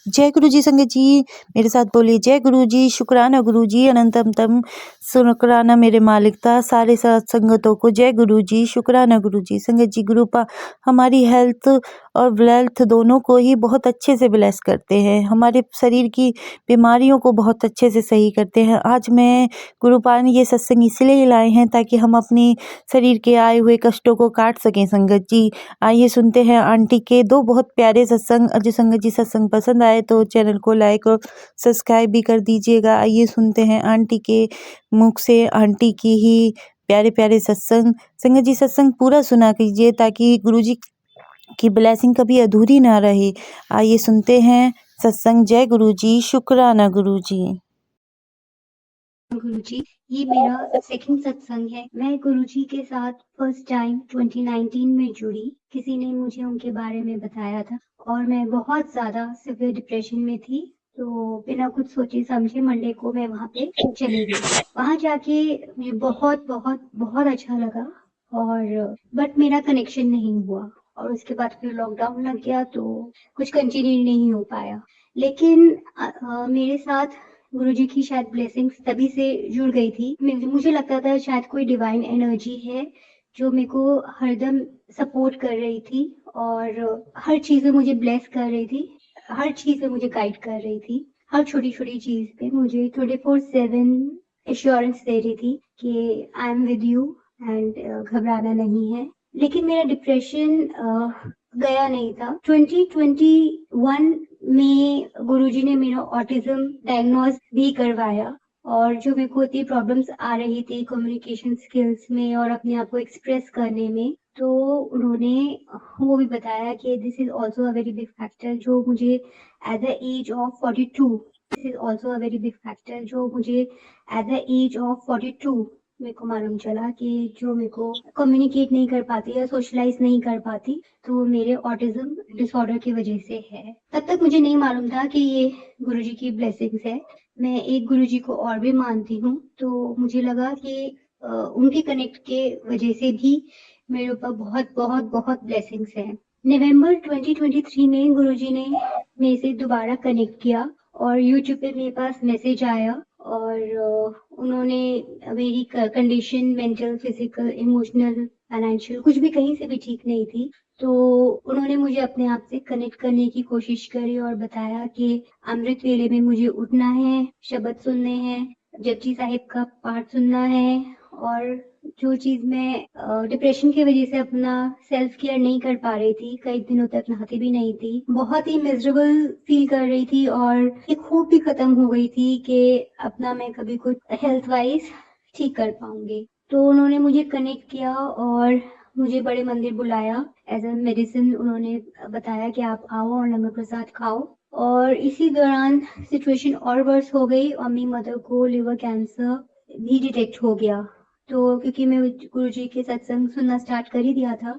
जय गुरु जी संगत जी, मेरे साथ बोलिए जय गुरु जी, शुक्राना गुरु जी, अनंतम तम शुक्राना मेरे मालिकता, सारे साथ संगतों को जय गुरु जी, शुक्राना गुरु जी। संगत जी गुरुपा हमारी हेल्थ और वेल्थ दोनों को ही बहुत अच्छे से ब्लेस करते हैं, हमारे शरीर की बीमारियों को बहुत अच्छे से सही करते हैं। आज मैं गुरुपा ने ये सत्संग इसलिए लाए हैं ताकि हम अपने शरीर के आए हुए कष्टों को काट सकें। संगत जी आइए सुनते हैं आंटी के दो बहुत प्यारे सत्संग। जो संगत जी सत्संग पसंद आए तो चैनल को लाइक और सब्सक्राइब भी कर दीजिएगा। आइए सुनते हैं आंटी के मुख से आंटी की ही प्यारे प्यारे सत्संग। संगत जी सत्संग पूरा सुना कीजिए ताकि गुरुजी की ब्लेसिंग कभी अधूरी ना रहे। आइए सुनते हैं सत्संग। जय गुरु जी, शुक्राना गुरु जी। गुरुजी, ये मेरा सेकंड सत्संग है। मैं गुरुजी के साथ फर्स्ट टाइम 2019 में जुड़ी। किसी ने मुझे उनके बारे में बताया था और मैं बहुत ज्यादा सिवियर डिप्रेशन में थी, तो बिना कुछ सोचे समझे मंडे को मैं वहाँ पे चली गई। वहाँ जाके मुझे बहुत बहुत बहुत अच्छा लगा और बट मेरा कनेक्शन नहीं हुआ और उसके बाद फिर लॉकडाउन लग गया तो कुछ कंटिन्यू नहीं हो पाया। लेकिन मेरे साथ गुरुजी की शायद ब्लेसिंग्स तभी से जुड़ गई थी। मुझे लगता था शायद कोई डिवाइन एनर्जी है जो मेरे को हरदम सपोर्ट कर रही थी और हर चीज में मुझे ब्लेस कर रही थी, हर चीज में मुझे गाइड कर रही थी, हर छोटी छोटी चीज पे मुझे 24/7 एश्योरेंस दे रही थी कि I am with you and घबराना नहीं है। लेकिन मेरा डिप्रेशन गया नहीं था। 2021 में गुरुजी ने मेरा ऑटिज्म डायग्नोज भी करवाया और जो मेरे को इतनी प्रॉब्लम्स आ रही थी कम्युनिकेशन स्किल्स में और अपने आप को एक्सप्रेस करने में, तो उन्होंने वो भी बताया कि this is also a very big factor जो मुझे at the age of 42 this is also a very big factor जो मुझे एट द एज ऑफ 42 मेरे को मालूम चला कि जो मेरे को कम्युनिकेट नहीं कर पाती या सोशलाइज नहीं कर पाती तो वो मेरे ऑटिज्म डिसऑर्डर की वजह से है। तब तक मुझे नहीं मालूम था कि ये गुरुजी की ब्लेसिंग्स है। मैं एक गुरुजी को और भी मानती हूँ, तो मुझे लगा कि उनके कनेक्ट के वजह से भी मेरे ऊपर बहुत बहुत बहुत ब्लेसिंग्स है। नवंबर 2023 में गुरुजी ने मेरे से दोबारा कनेक्ट किया और यूट्यूब पे मेरे पास मैसेज आया और उन्होंने मेरी condition mental, physical, emotional, financial कुछ भी कहीं से भी ठीक नहीं थी, तो उन्होंने मुझे अपने आप से कनेक्ट करने की कोशिश करी और बताया कि अमृत वेले में मुझे उठना है, शब्द सुनने हैं, जपजी साहिब का पाठ सुनना है और जो चीज मैं डिप्रेशन की वजह से अपना सेल्फ केयर नहीं कर पा रही थी, कई दिनों तक नहाती भी नहीं थी, बहुत ही मिजरेबल फील कर रही थी और एक होप भी खत्म हो गई थी कि अपना मैं कभी कुछ हेल्थ वाइज ठीक कर पाऊंगी। तो उन्होंने मुझे कनेक्ट किया और मुझे बड़े मंदिर बुलाया एज अ मेडिसिन। उन्होंने बताया कि आप आओ और लंगर प्रसाद खाओ और इसी दौरान सिचुएशन और वर्स हो गई और मेरी मदर को लिवर कैंसर भी डिटेक्ट हो गया। तो क्योंकि मैं गुरुजी के सत्संग सुनना स्टार्ट कर ही दिया था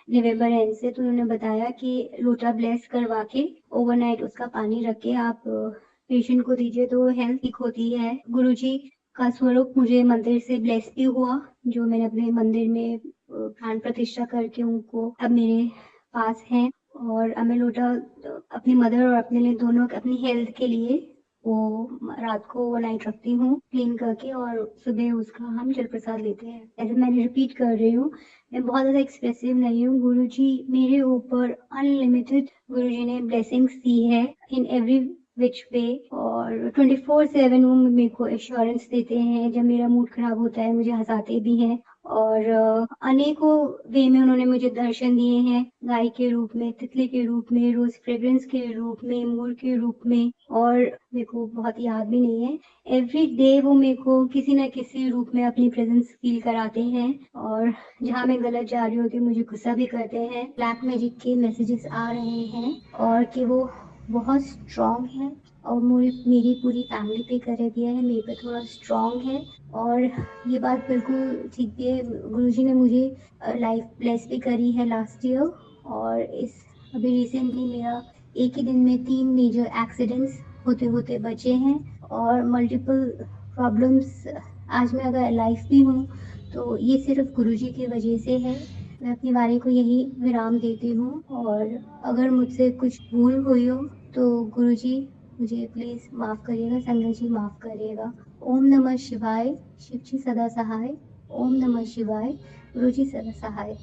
नवंबर एंड से, तो उन्होंने बताया कि लोटा ब्लेस करवा के ओवरनाइट उसका पानी रख के आप पेशेंट को दीजिए तो हेल्थ ठीक होती है। गुरुजी का स्वरूप मुझे मंदिर से ब्लेस भी हुआ, जो मैंने अपने मंदिर में प्राण प्रतिष्ठा करके उनको अब मेरे पास है और अब मैं लोटा अपनी मदर और अपने लिए दोनों अपनी हेल्थ के लिए वो रात को ओवरनाइट रखती हूँ क्लीन करके और सुबह उसका हम जल प्रसाद लेते हैं। ऐसे मैंने रिपीट कर रही हूँ, मैं बहुत ज्यादा एक्सप्रेसिव नहीं हूँ। गुरुजी मेरे ऊपर अनलिमिटेड गुरुजी ने ब्लेसिंग्स दी है इन एवरी विच वे और 24/7 वो मेरे को एश्योरेंस देते हैं। जब मेरा मूड खराब होता है मुझे हंसाते भी हैं और अनेकों वे में उन्होंने मुझे दर्शन दिए हैं, गाय के रूप में, तितली के रूप में, रोज फ्रेग्रेंस के रूप में, मोर के रूप में और मेरे को बहुत याद भी नहीं है। एवरी डे वो मेरे को किसी न किसी रूप में अपनी प्रेजेंस फील कराते हैं और जहाँ मैं गलत जा रही होती हूँ मुझे गुस्सा भी करते हैं। ब्लैक मैजिक के मैसेजेस आ रहे हैं और कि वो बहुत स्ट्रांग है और मेरी पूरी फैमिली पे कर दिया है, मेरे पे थोड़ा स्ट्रांग है और ये बात बिल्कुल ठीक भी है। गुरुजी ने मुझे लाइफ ब्लेस भी करी है लास्ट ईयर और इस अभी रिसेंटली मेरा एक ही दिन में 3 मेजर एक्सीडेंट्स होते होते बचे हैं और मल्टीपल प्रॉब्लम्स। आज मैं अगर लाइफ भी हूँ तो ये सिर्फ गुरुजी की वजह से है। मैं अपनी वाणी को यही विराम देती हूँ और अगर मुझसे कुछ भूल हुई हो तो गुरुजी मुझे प्लीज माफ करिएगा, संगत जी माफ करिएगा। ओम नमः शिवाय। शिव जी सदा सहाय। ओम नमः शिवाय। गुरु जी सदा सहाय।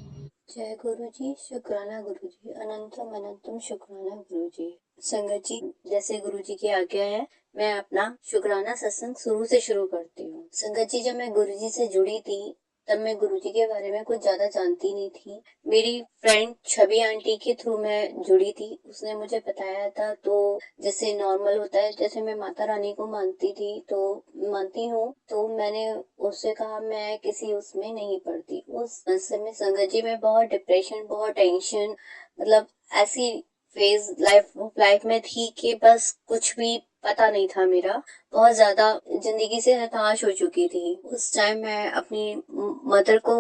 जय गुरु जी, शुक्राना गुरु जी, अनंतम अनंतम शुक्राना गुरु जी। संगत जी, जैसे गुरु जी की आज्ञा है, मैं अपना शुक्राना सत्संग शुरू से शुरू करती हूँ। संगत जी, जब मैं गुरु जी से जुड़ी थी तब मैं गुरु जी के बारे में कुछ ज्यादा जानती नहीं थी। मेरी फ्रेंड छवि आंटी के थ्रू मैं जुड़ी थी, उसने मुझे बताया था। तो जैसे नॉर्मल होता है, जैसे मैं माता रानी को मानती थी, तो मानती हूँ, तो मैंने उससे कहा मैं किसी उसमें नहीं पड़ती। उस समय संगत जी में बहुत डिप्रेशन, बहुत टेंशन, मतलब ऐसी फेज लाइफ में थी कि बस कुछ भी पता नहीं था मेरा। बहुत ज्यादा जिंदगी से हताश हो चुकी थी। उस टाइम मैं अपनी मदर को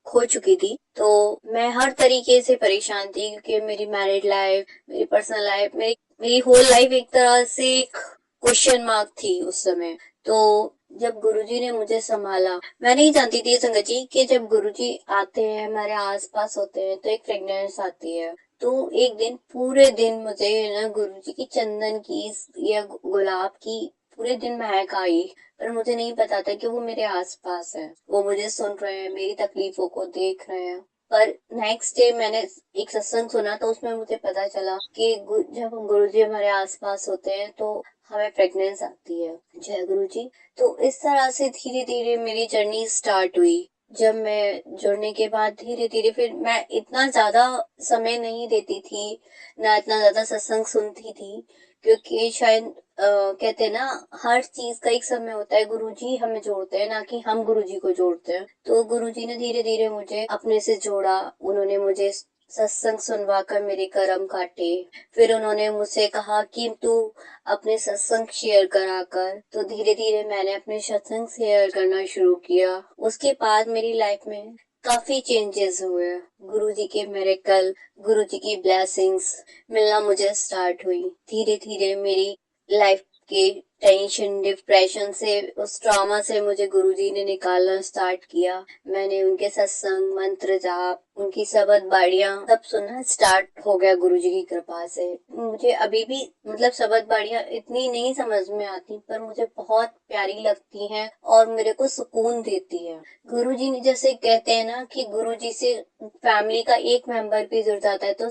खो चुकी थी, तो मैं हर तरीके से परेशान थी, क्योंकि मेरी मैरिड लाइफ, मेरी पर्सनल लाइफ, मेरी होल लाइफ एक तरह से एक क्वेश्चन मार्क थी उस समय। तो जब गुरुजी ने मुझे संभाला, मैं नहीं जानती थी संगत जी कि जब गुरुजी आते हैं, हमारे आसपास होते हैं, तो एक फ्रेगनेंस आती है। तो एक दिन पूरे दिन मुझे ना गुरुजी की चंदन की या गुलाब की पूरे दिन महक आई, पर मुझे नहीं पता था कि वो मेरे आसपास है, वो मुझे सुन रहे हैं, मेरी तकलीफों को देख रहे हैं। पर नेक्स्ट डे मैंने एक सत्संग सुना, तो उसमें मुझे पता चला कि जब गुरुजी हमारे आसपास होते हैं तो हमें प्रेगनेंस आती है। जय गुरु जी। तो इस तरह से धीरे धीरे मेरी जर्नी स्टार्ट हुई। जब मैं जुड़ने के बाद धीरे धीरे फिर मैं इतना ज्यादा समय नहीं देती थी, ना इतना ज्यादा सत्संग सुनती थी, क्योंकि शायद कहते हैं ना, हर चीज का एक समय होता है। गुरुजी हमें जोड़ते हैं, ना कि हम गुरुजी को जोड़ते हैं। तो गुरुजी ने धीरे धीरे मुझे अपने से जोड़ा। उन्होंने मुझे सत्संग सुनवा कर मेरे कर्म काटे। फिर उन्होंने मुझसे कहा कि तू अपने सत्संग शेयर करा कर। तो धीरे धीरे मैंने अपने सत्संग शेयर करना शुरू किया। उसके बाद मेरी लाइफ में काफी चेंजेस हुए। गुरुजी के मिरेकल, गुरुजी की ब्लेसिंग्स मिलना मुझे स्टार्ट हुई। धीरे धीरे मेरी लाइफ के टेंशन, डिप्रेशन से, उस ट्रॉमा से मुझे गुरुजी ने निकालना स्टार्ट किया। मैंने उनके सत्संग, मंत्र जाप, उनकी शबद बाड़ियां सब सुनना स्टार्ट हो गया गुरुजी की कृपा से। मुझे अभी भी मतलब शबद बाड़ियां इतनी नहीं समझ में आती, पर मुझे बहुत प्यारी लगती हैं और मेरे को सुकून देती है। गुरुजी ने जैसे कहते हैं ना कि गुरुजी से फैमिली का एक मेंबर भी जुड़ जाता है तो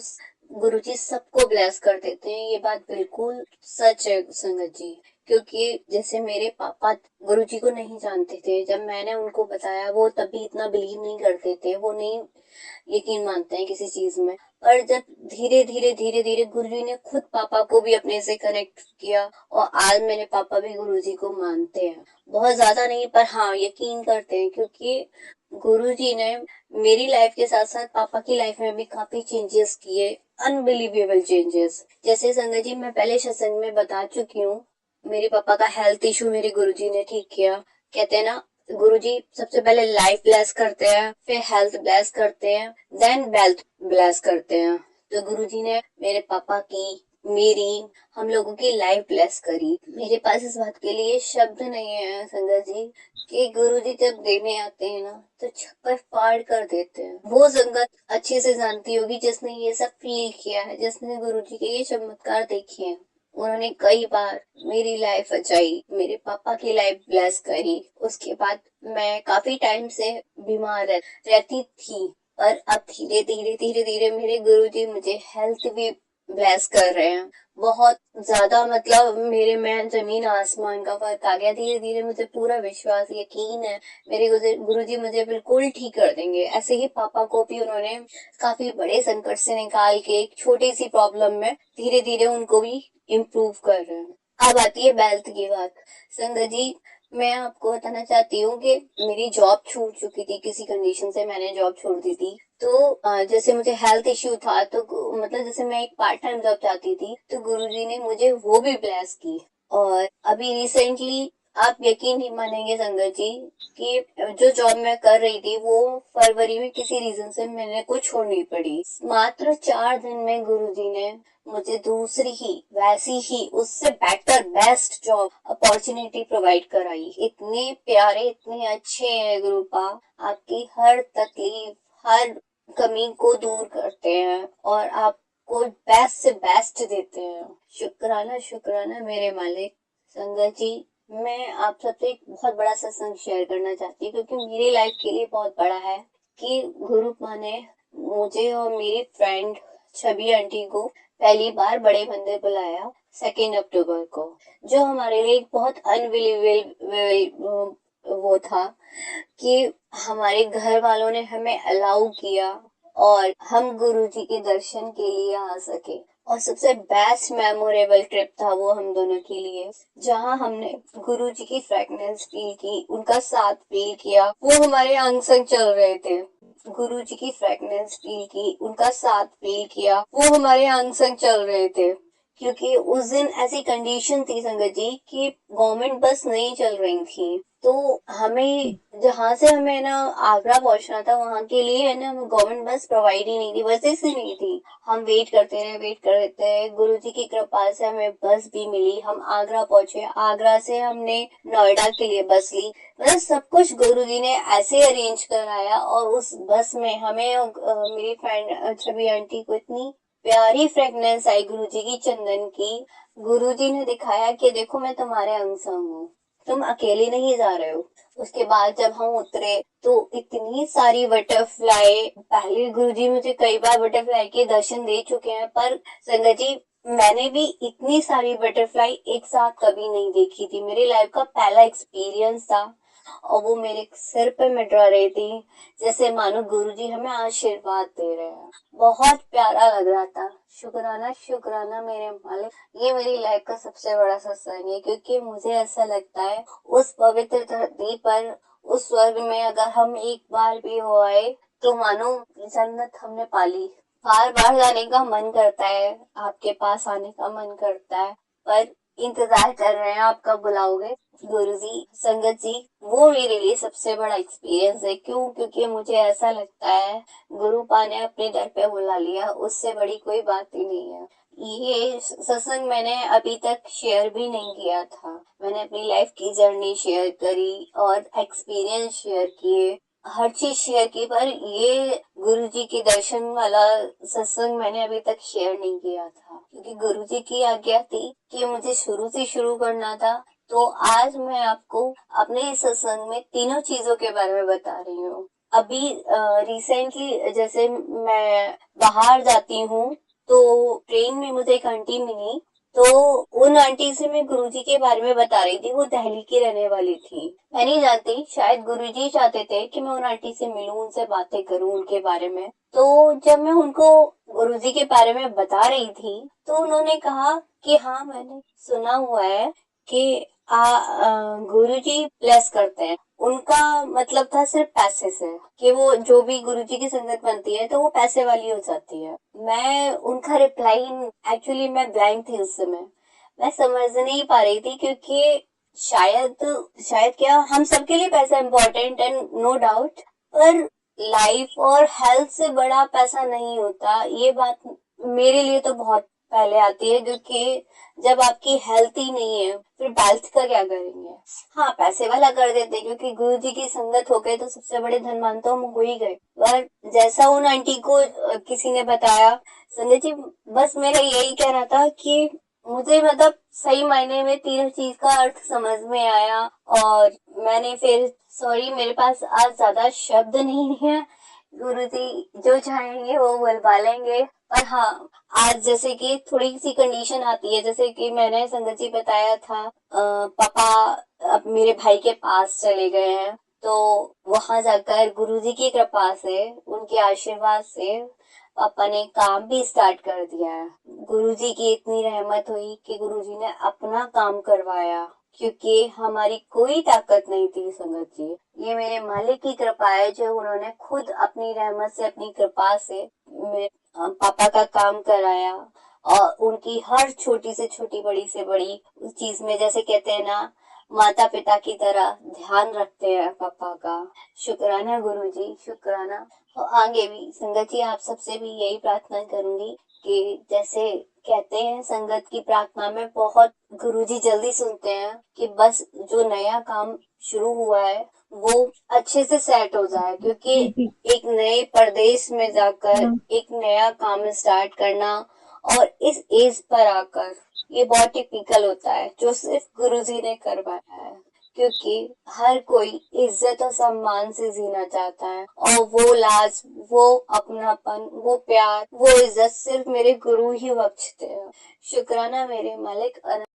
गुरुजी सबको ब्लेस कर देते हैं। ये बात बिल्कुल सच है संगत जी, क्योंकि जैसे मेरे पापा गुरुजी को नहीं जानते थे। जब मैंने उनको बताया, वो तभी इतना बिलीव नहीं करते थे, वो नहीं यकीन मानते हैं किसी चीज में। पर जब धीरे धीरे गुरुजी ने खुद पापा को भी अपने से कनेक्ट किया, और आज मेरे पापा भी गुरुजी को मानते हैं। बहुत ज्यादा नहीं, पर हाँ यकीन करते हैं, क्योंकि गुरुजी ने मेरी लाइफ के साथ साथ पापा की लाइफ में भी काफी चेंजेस किए, अनबिलीवेबल चेंजेस। जैसे संगत जी मैं पहले सत्संग में बता चुकी हूँ, मेरे पापा का हेल्थ इशू मेरे गुरुजी ने ठीक किया। कहते हैं ना, गुरुजी सबसे पहले लाइफ ब्लेस करते हैं, फिर हेल्थ ब्लेस करते हैं, देन वेल्थ ब्लेस करते हैं। तो गुरुजी ने मेरे पापा की, मेरी, हम लोगों की लाइफ ब्लेस करी। मेरे पास इस बात के लिए शब्द नहीं है संगत जी कि गुरुजी जब देने आते हैं ना, तो छप्पर फाड़ कर देते हैं। वो संगत अच्छे से जानती होगी जिसने ये सब फील किया है, जिसने गुरुजी के ये चमत्कार देखे हैं। उन्होंने कई बार मेरी लाइफ बचाई, मेरे पापा की लाइफ ब्लेस करी। उसके बाद मैं काफी टाइम से बीमार रहती थी, पर अब धीरे धीरे मेरे गुरुजी मुझे हेल्थ भी ब्लेस कर रहे हैं। बहुत ज्यादा मतलब मेरे में जमीन आसमान का फर्क आ गया। धीरे धीरे मुझे पूरा विश्वास, यकीन है मेरे गुरुजी मुझे बिल्कुल ठीक कर देंगे। ऐसे ही पापा को भी उन्होंने काफी बड़े संकट से निकाल के एक छोटी सी प्रॉब्लम में धीरे धीरे उनको भी इम्प्रूव कर रहे हैं। अब आती है वेल्थ की बात। संगत जी मैं आपको बताना चाहती हूँ कि मेरी जॉब छूट चुकी थी, किसी कंडीशन से मैंने जॉब छोड़ दी थी। तो जैसे मुझे हेल्थ इश्यू था, तो मतलब जैसे मैं एक पार्ट टाइम जॉब चाहती थी, तो गुरुजी ने मुझे वो भी ब्लेस की। और अभी रिसेंटली आप यकीन नहीं मानेंगे संगत जी कि जो जॉब मैं कर रही थी वो फरवरी में किसी रीजन से मैंने को छोड़नी पड़ी। मात्र 4 दिन में गुरुजी ने मुझे दूसरी ही, वैसी ही, उससे better, best job opportunity provide कराई। इतने प्यारे, इतने अच्छे हैं गुरुपा, आपकी हर तकलीफ, हर कमी को दूर करते हैं और आपको बेस्ट से बेस्ट देते हैं। शुक्राना शुक्राना मेरे मालिक। संगत जी, मैं आप सबसे एक बहुत बड़ा सत्संग शेयर करना चाहती हूँ, क्योंकि मेरी लाइफ के लिए बहुत बड़ा है कि गुरु माँ ने मुझे और मेरी फ्रेंड छवि आंटी को पहली बार बड़े मंदिर बुलाया 2 अक्टूबर को, जो हमारे लिए एक बहुत अनबिलीवेबल वो था कि हमारे घर वालों ने हमें अलाउ किया और हम गुरुजी के दर्शन के लिए आ सके। और सबसे बेस्ट मेमोरेबल ट्रिप था वो हम दोनों के लिए, जहां हमने गुरुजी की फ्रेगनेंस फील की, उनका साथ फील किया। वो हमारे अंग संग चल रहे थे। गुरुजी की फ्रेगनेंस फील की, उनका साथ फील किया, वो हमारे अंग संग चल रहे थे। क्योंकि उस दिन ऐसी कंडीशन थी संगत जी कि गवर्नमेंट बस नहीं चल रही थी, तो हमें जहाँ से हमें ना आगरा पहुंचना था, वहाँ के लिए है ना गवर्नमेंट बस प्रोवाइड ही नहीं थी, बसेस ही नहीं थी। हम वेट करते रहे। गुरुजी की कृपा से हमें बस भी मिली, हम आगरा पहुंचे। आगरा से हमने नोएडा के लिए बस ली। मतलब सब कुछ गुरुजी ने ऐसे अरेंज कराया। और उस बस में हमें मेरी फ्रेंड छवि आंटी को इतनी प्यारी फ्रेगनेंस आई गुरुजी की, चंदन की। गुरुजी ने दिखाया कि देखो मैं तुम्हारे अंग संग हूँ, तुम अकेले नहीं जा रहे हो। उसके बाद जब हम उतरे तो इतनी सारी बटरफ्लाई, पहले गुरुजी मुझे कई बार बटरफ्लाई के दर्शन दे चुके हैं, पर संगत जी मैंने भी इतनी सारी बटरफ्लाई एक साथ कभी नहीं देखी थी। मेरी लाइफ का पहला एक्सपीरियंस था और वो मेरे सिर पे मंडरा रही थी, जैसे मानो गुरुजी हमें आशीर्वाद दे रहे हैं। बहुत प्यारा लग रहा था। शुक्राना शुक्राना मेरे मालिक। ये मेरी लाइफ का सबसे बड़ा सत्संग है, क्योंकि मुझे ऐसा लगता है उस पवित्र धरती पर, उस स्वर्ग में अगर हम एक बार भी हो आए तो मानो जन्नत हमने पाली। बार बार जाने का मन करता है, आपके पास आने का मन करता है, पर इंतजार कर रहे हैं आप कब बुलाओगे। गुरुजी, संगत जी, वो मेरे लिए सबसे बड़ा एक्सपीरियंस है। क्यों? क्योंकि मुझे ऐसा लगता है गुरु पा ने अपने दर पे बुला लिया, उससे बड़ी कोई बात ही नहीं है। ये सत्संग मैंने अभी तक शेयर भी नहीं किया था। मैंने अपनी लाइफ की जर्नी शेयर करी और एक्सपीरियंस शेयर किए, हर चीज शेयर की, पर ये गुरुजी के दर्शन वाला सत्संग मैंने अभी तक शेयर नहीं किया था, क्योंकि गुरुजी की आज्ञा थी कि मुझे शुरू से शुरू करना था। तो आज मैं आपको अपने इस सत्संग में तीनों चीजों के बारे में बता रही हूँ। अभी रिसेंटली जैसे मैं बाहर जाती हूँ तो ट्रेन में मुझे एक आंटी मिली, तो उन आंटी से मैं गुरुजी के बारे में बता रही थी। वो दिल्ली की रहने वाली थी। मैं नहीं जानती, शायद गुरुजी चाहते थे कि मैं उन आंटी से मिलूं, उनसे बातें करूं उनके बारे में। तो जब मैं उनको गुरुजी के बारे में बता रही थी तो उन्होंने कहा कि हाँ मैंने सुना हुआ है कि गुरुजी ब्लेस करते हैं। उनका मतलब था सिर्फ पैसे से, कि वो जो भी गुरुजी की संगत बनती है तो वो पैसे वाली हो जाती है। मैं उनका रिप्लाई, एक्चुअली मैं ब्लैंक थी उस समय, मैं समझ नहीं पा रही थी, क्योंकि शायद क्या हम सबके लिए पैसा इम्पोर्टेंट है, नो डाउट, पर लाइफ और हेल्थ से बड़ा पैसा नहीं होता। ये बात मेरे लिए तो बहुत पहले आती है, क्योंकि जब आपकी हेल्थ ही नहीं है फिर वेल्थ का क्या करेंगे। हाँ, पैसे वाला कर देते, क्योंकि गुरु जी की संगत हो गए तो सबसे बड़े धनवान तो हम हो ही गए। पर जैसा उन आंटी को किसी ने बताया, संजय जी, बस मेरा यही कहना था कि मुझे मतलब सही मायने में तीनों चीज का अर्थ समझ में आया। और मैंने फिर, सॉरी मेरे पास आज ज्यादा शब्द नहीं है, गुरुजी जो चाहेंगे वो बुलवा लेंगे। पर हाँ, आज जैसे कि थोड़ी सी कंडीशन आती है, जैसे कि मैंने संगत जी बताया था, पापा अब मेरे भाई के पास चले गए हैं, तो वहां जाकर गुरुजी की कृपा से, उनके आशीर्वाद से पापा ने काम भी स्टार्ट कर दिया है। गुरुजी की इतनी रहमत हुई कि गुरुजी ने अपना काम करवाया, क्योंकि हमारी कोई ताकत नहीं थी संगत जी। ये मेरे मालिक की कृपा है, जो उन्होंने खुद अपनी रहमत से, अपनी कृपा से मेरे पापा का काम कराया। और उनकी हर छोटी से छोटी, बड़ी से बड़ी चीज में, जैसे कहते हैं ना, माता पिता की तरह ध्यान रखते हैं पापा का। शुक्राना गुरुजी, शुक्राना। और आगे भी संगत जी, आप सबसे भी यही प्रार्थना करूंगी कि जैसे कहते हैं संगत की प्रार्थना में बहुत, गुरुजी जल्दी सुनते हैं कि बस जो नया काम शुरू हुआ है वो अच्छे से सेट हो जाए, क्योंकि एक नए प्रदेश में जाकर एक नया काम स्टार्ट करना और इस एज पर आकर ये बहुत टिपिकल होता है जो सिर्फ गुरुजी ने करवाया है, क्योंकि हर कोई इज्जत और सम्मान से जीना चाहता है और वो लाज, वो अपनापन, वो प्यार, वो इज्जत सिर्फ मेरे गुरु ही बख्शते हैं। शुक्राना मेरे मालिक।